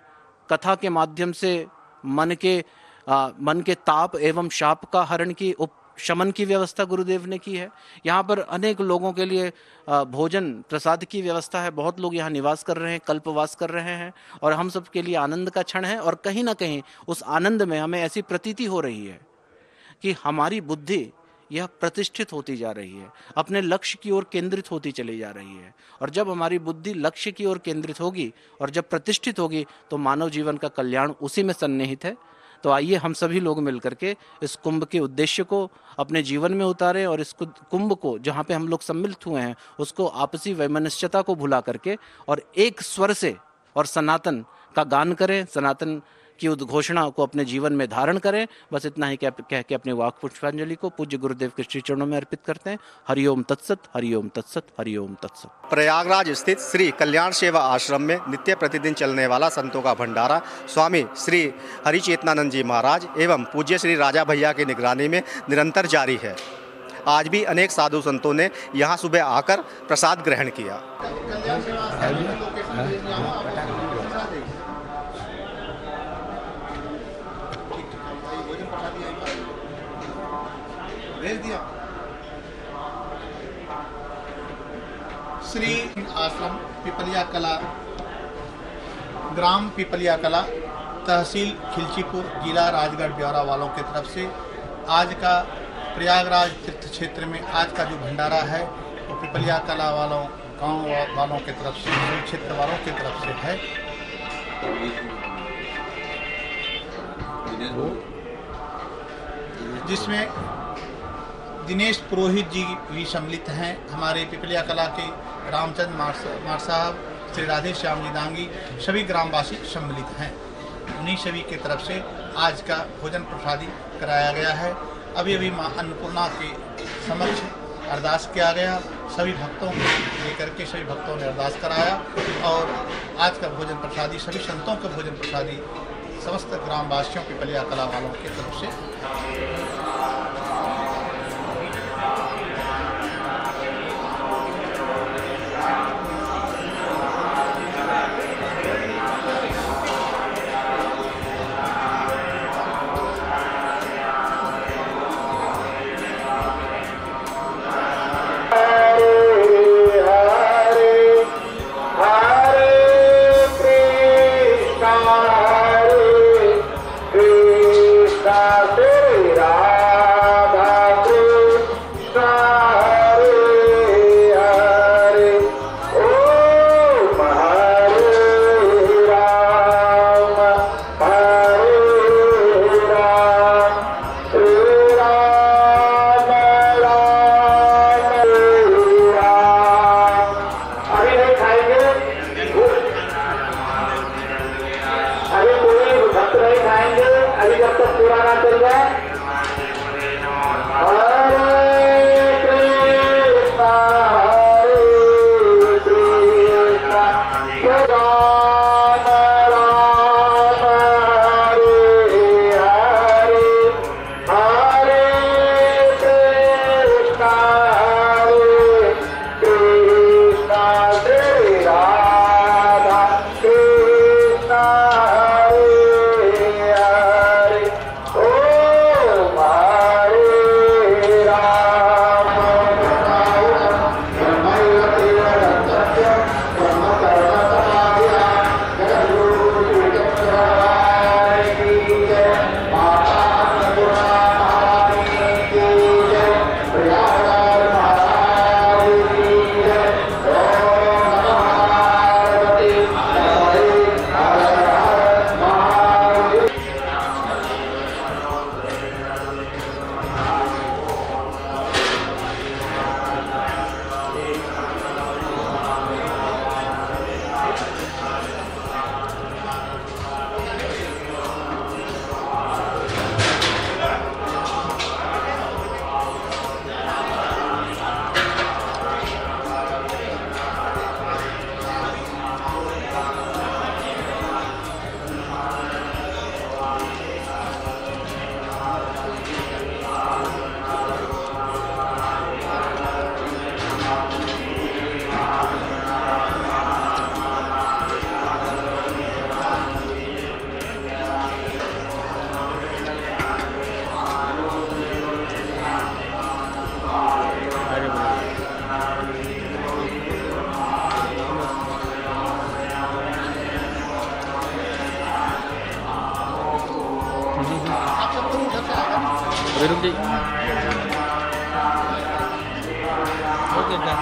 कथा के माध्यम से मन के ताप एवं शाप का हरण की शमन की व्यवस्था गुरुदेव ने की है। यहाँ पर अनेक लोगों के लिए भोजन प्रसाद की व्यवस्था है। बहुत लोग यहाँ निवास कर रहे हैं, कल्पवास कर रहे हैं, और हम सब के लिए आनंद का क्षण है। और कहीं ना कहीं उस आनंद में हमें ऐसी प्रतीति हो रही है कि हमारी बुद्धि यह प्रतिष्ठित होती जा रही है, अपने लक्ष्य की ओर केंद्रित होती चली जा रही है। और जब हमारी बुद्धि लक्ष्य की ओर केंद्रित होगी और जब प्रतिष्ठित होगी, तो मानव जीवन का कल्याण उसी में सन्निहित है। तो आइए हम सभी लोग मिलकर के इस कुंभ के उद्देश्य को अपने जीवन में उतारें, और इस कुंभ को जहाँ पे हम लोग सम्मिलित हुए हैं उसको आपसी वैमनस्यता को भुला करके और एक स्वर से और सनातन का गान करें, सनातन की उद्घोषणा को अपने जीवन में धारण करें। बस इतना ही कह के अपने वाक पुष्पांजलि को पूज्य गुरुदेव के श्री चरणों में अर्पित करते हैं। हरिओम तत्सत, हरिओम तत्सत, हरिओम तत्सत। प्रयागराज स्थित श्री कल्याण सेवा आश्रम में नित्य प्रतिदिन चलने वाला संतों का भंडारा स्वामी श्री हरिचेतनानंद जी महाराज एवं पूज्य श्री राजा भैया की निगरानी में निरंतर जारी है। आज भी अनेक साधु संतों ने यहाँ सुबह आकर प्रसाद ग्रहण किया। श्री आश्रम पिपलिया कला, ग्राम पिपलिया कला, तहसील खिलचीपुर, जिला राजगढ़ ब्यौरा वालों की तरफ से आज का प्रयागराज तीर्थ क्षेत्र में आज का जो भंडारा है वो पिपलिया कला वालों, गांव वालों की तरफ से, क्षेत्र वालों की तरफ से है। जिसमें दिनेश पुरोहित जी भी सम्मिलित हैं, हमारे पिपलिया कला के रामचंद्र मार साहब, श्री राधे श्याम जी दांगी, सभी ग्रामवासी सम्मिलित हैं। उन्हीं सभी की तरफ से आज का भोजन प्रसादी कराया गया है। अभी अभी माँ अन्नपूर्णा के समक्ष अरदास किया गया, सभी भक्तों को लेकर के सभी भक्तों ने अरदास कराया, और आज का भोजन प्रसादी, सभी संतों का भोजन प्रसादी समस्त ग्रामवासियों पिपलिया कला वालों की तरफ से Krishna अभी रुक जाइए। Okay done.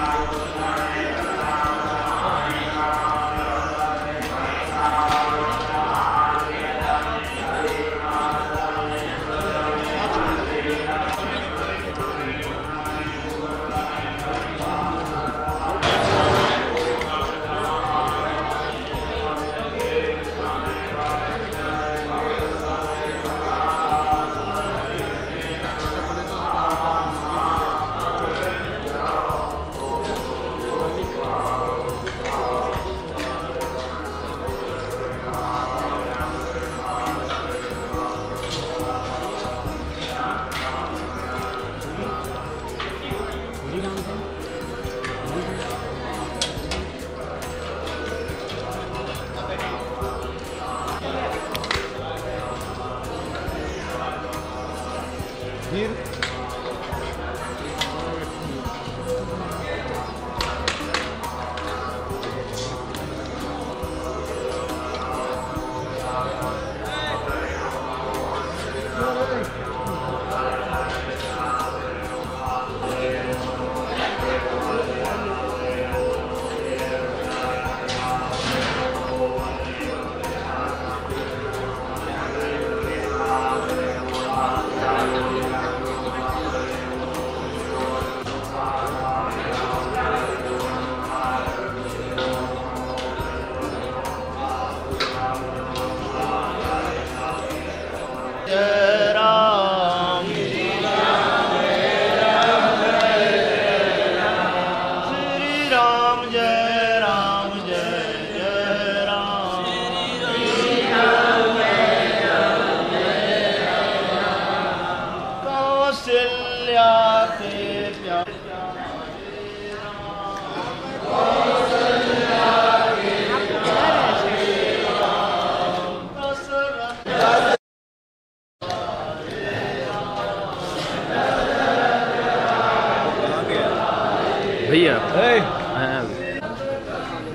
भैया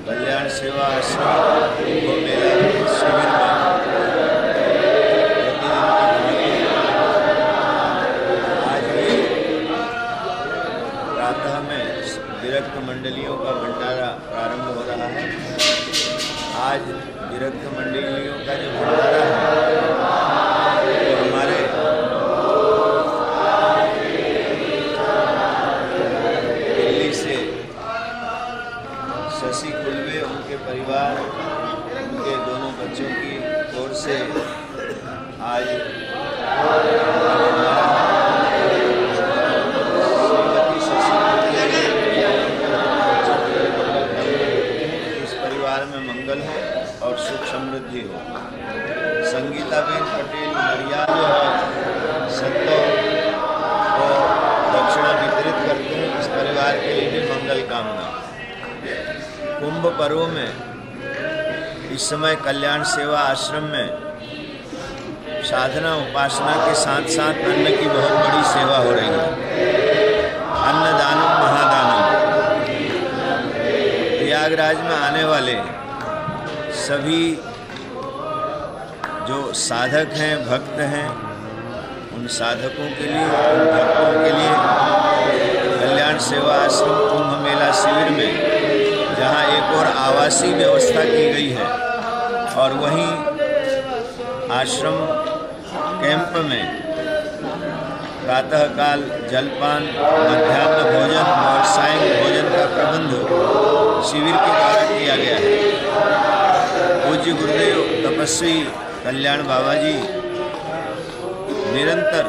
कल्याण सेवा आश्रम कुंभ मेला शिविर में आज भी प्रातः में विरक्त मंडलियों का भंडारा प्रारंभ हो रहा है। आज विरक्त मंडलियों का जो भंडारा है वो हमारे दिल्ली से शशि कुलवे, उनके परिवार, उनके दोनों बच्चों की ओर से आज श्रीमती शशि इस परिवार में मंगल हो और सुख समृद्धि हो। संगीताबेन पटेल नरिया जो है संतों को दक्षिणा वितरित करते हैं, इस परिवार के लिए भी मंगल कामना। कुंभ पर्व में इस समय कल्याण सेवा आश्रम में साधना उपासना के साथ साथ अन्न की बहुत बड़ी सेवा हो रही है। अन्नदानम महादानम। प्रयागराज में आने वाले सभी जो साधक हैं, भक्त हैं, उन साधकों के लिए, उन भक्तों के लिए कल्याण सेवा आश्रम कुंभ मेला शिविर में जहाँ एक और आवासीय व्यवस्था की गई है और वहीं आश्रम कैंप में प्रातःकाल जलपान, मध्याह्न भोजन और सायं भोजन का प्रबंध शिविर के द्वारा किया गया है। पूज्य गुरुदेव तपस्वी कल्याण बाबा जी निरंतर,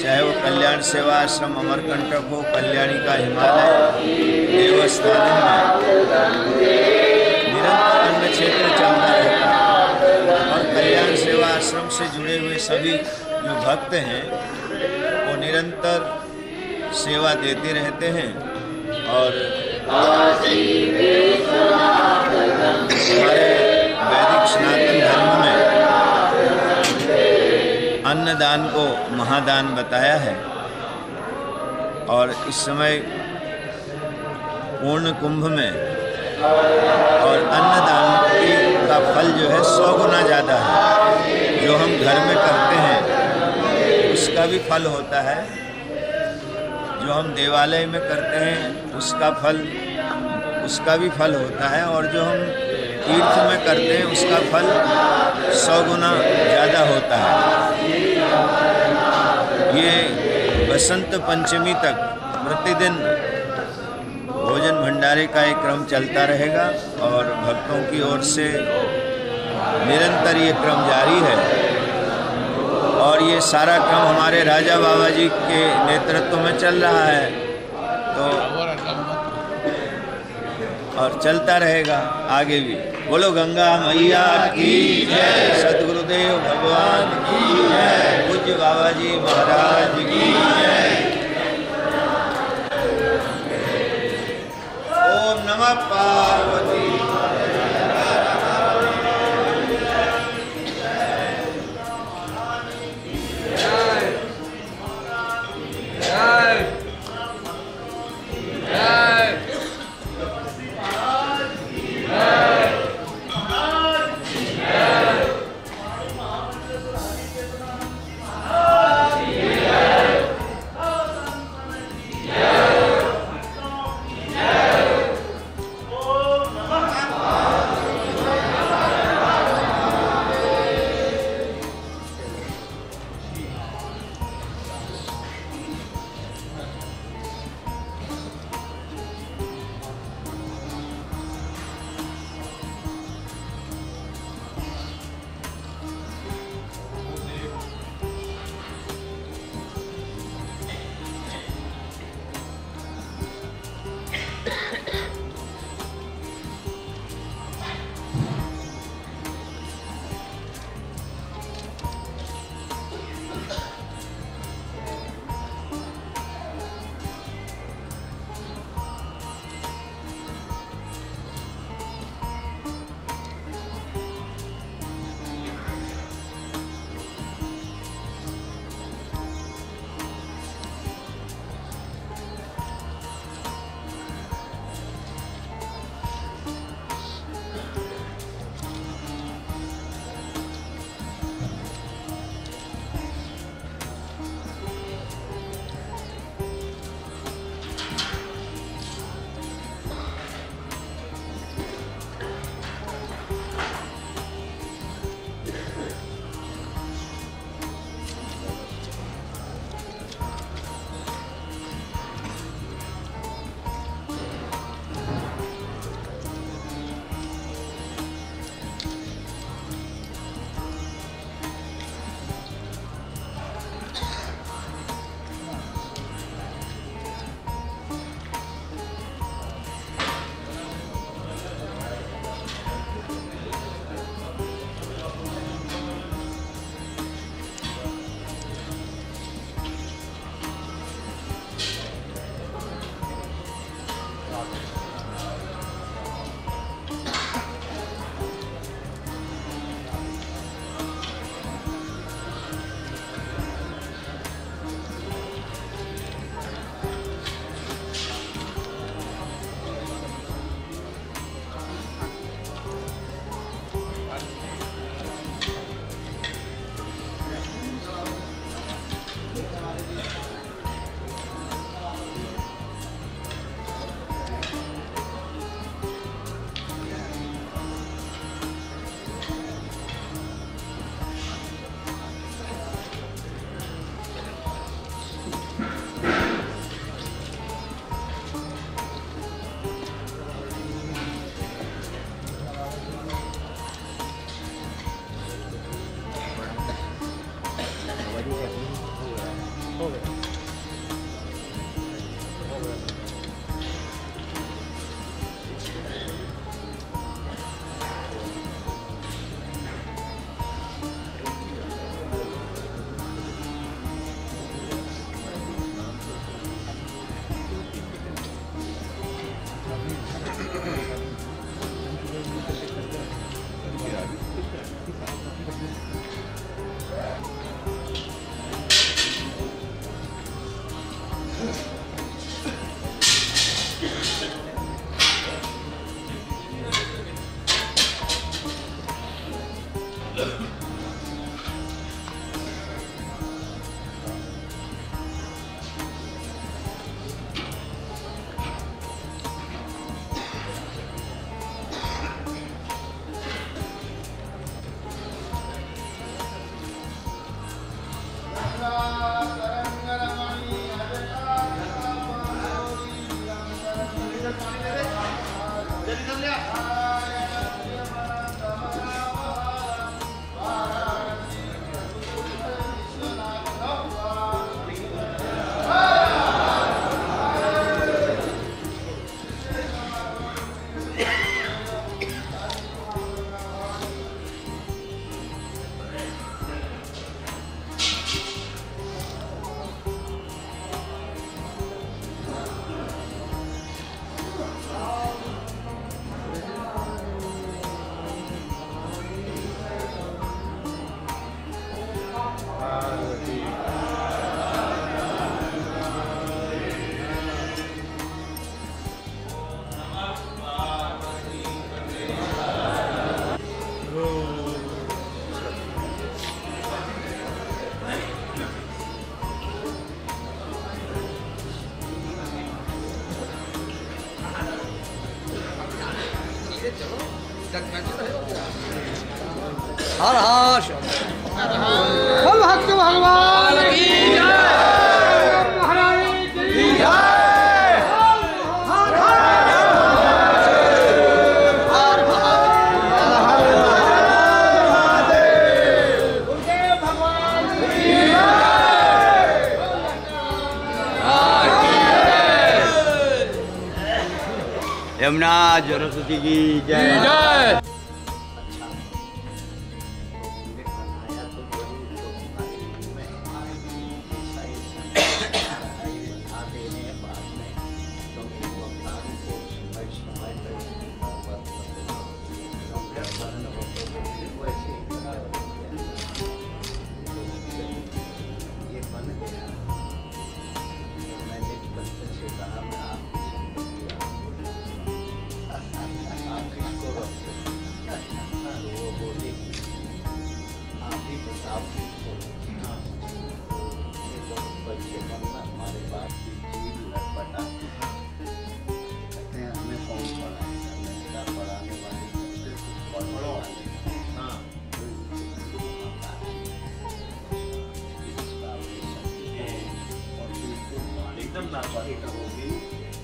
चाहे वो कल्याण सेवा आश्रम अमरकंटक हो, कल्याणी का हिमालय, देवस्थानम में निरंतर अन्न क्षेत्र चलता रहता है और कल्याण सेवा आश्रम से जुड़े हुए सभी जो भक्त हैं वो निरंतर सेवा देते रहते हैं। और हमारे वैदिक सनातन धर्म में अन्नदान को महादान बताया है और इस समय पूर्ण कुंभ में और अन्नदान का फल जो है 100 गुना ज़्यादा है। जो हम घर में करते हैं उसका भी फल होता है। जो हम देवालय में करते हैं उसका भी फल होता है, और जो हम तीर्थ में करते हैं उसका फल 100 गुना ज़्यादा होता है। ये बसंत पंचमी तक प्रतिदिन भोजन भंडारे का एक क्रम चलता रहेगा और भक्तों की ओर से निरंतर ये क्रम जारी है। और ये सारा क्रम हमारे राजा बाबा जी के नेतृत्व में चल रहा है, तो और चलता रहेगा आगे भी। बोलो गंगा मैया की जय, सद्गुरुदेव भगवान की जय, पूज्य बाबा जी महाराज की जय। ओम नमः पार्वती। हर हर बोल भक्त भगवान की जय महाराज की जय। यमुना सरस्वती की जय।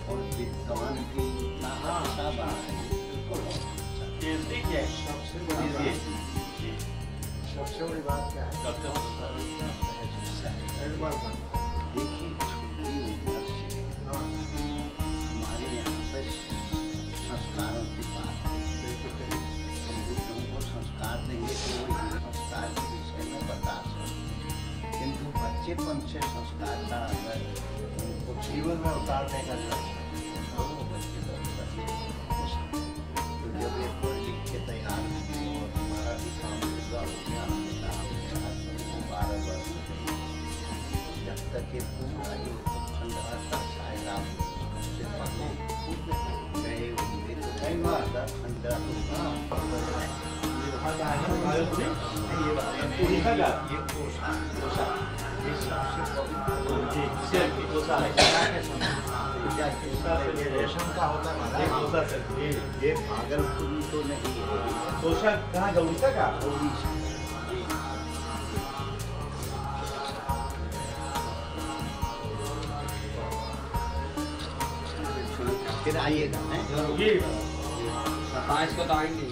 और विद्वान की सबसे बड़ी बात क्या है? देखिए छोटी उम्र से हमारे यहाँ पे संस्कारों की बात है। हम बुद्धों को संस्कार देंगे तो वो संस्कार के विषय में बता सकते, किंतु बच्चेपन से संस्कार का अगर उनको जीवन में उतारने का लक्ष्य तो वो बच्चे तो जब ये पढ़ लिख के तैयार हुए और हमारा भी काम पूरा हो गया, हमने कहा 12 वर्ष जब तक ये पूरा ही खंडहर का सायरा से पहले गए होंगे तो कई बार खंडहर ये कोसा ये सबसे रेशम का होता है, ये भागलपुरी तो नहीं है। तोशा कहाँ गौरीसा का? उड़ीसा। फिर आइएगा, 27 को तो आएंगे।